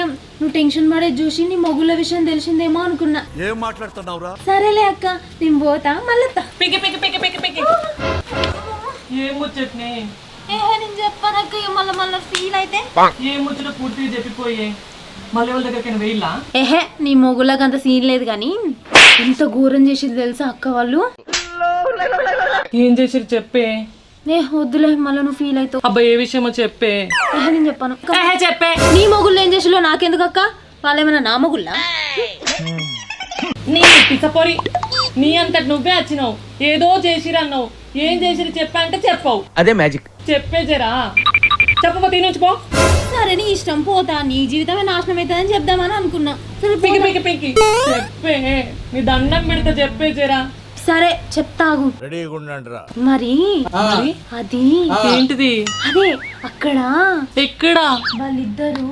భయం. నువ్వు టెన్షన్ పడే చూసి నీ మొగుళ్ళ విషయం తెలిసిందేమో అనుకున్నా. ఏం మాట్లాడుతున్నావురా? సరేలే అక్క, నేను పోతా మళ్ళీ. ఏం ముచ్చట్నే నేను చెప్పానక్క, మళ్ళీ ఫీల్ అయితే ఏం ముచ్చట పూర్తిగా చెప్పిపోయే. మళ్ళీ వాళ్ళ దగ్గరికి వెయ్యిలా? ఏహే, నీ మొగుళ్ళకి అంత సీన్ లేదు కానీ ఎంత ఘోరం చేసేది తెలుసా అక్క వాళ్ళు. ఏం చేసిరు చెప్పే. వద్దులే, మళ్ళీ నువ్వు ఫీల్ అవుతావు. అబ్బా ఏ విషయమో చెప్పే. నేను చెప్పాను చెప్పే. నీ మొగుళ్ళు ఏం చేసిలో నాకెందుకు అక్క, వాళ్ళేమన్నా నా మొగుళ్ళా? నీ పిసపోరి, నీ అంతటి నువ్వే వచ్చినావు. ఏదో చేసిరన్నావు. ఏం చేసిరు చెప్పా అంటే చెప్పవు. అదే మ్యాజిక్. చెప్పే జరా, చెప్పబోతే నుంచి పో. సరే నీ ఇష్టం, పోతా. నీ జీవితమే నాశనం అవుతుందని చెప్దామని అనుకున్నా. సరే పికి పికి పికి చెప్పే. నీ దండం పెడితే చెప్పే జరా. సరే చెప్తాగు. మరి అది ఏంటిది? అదే అక్కడ ఎక్కడ వాళ్ళిద్దరు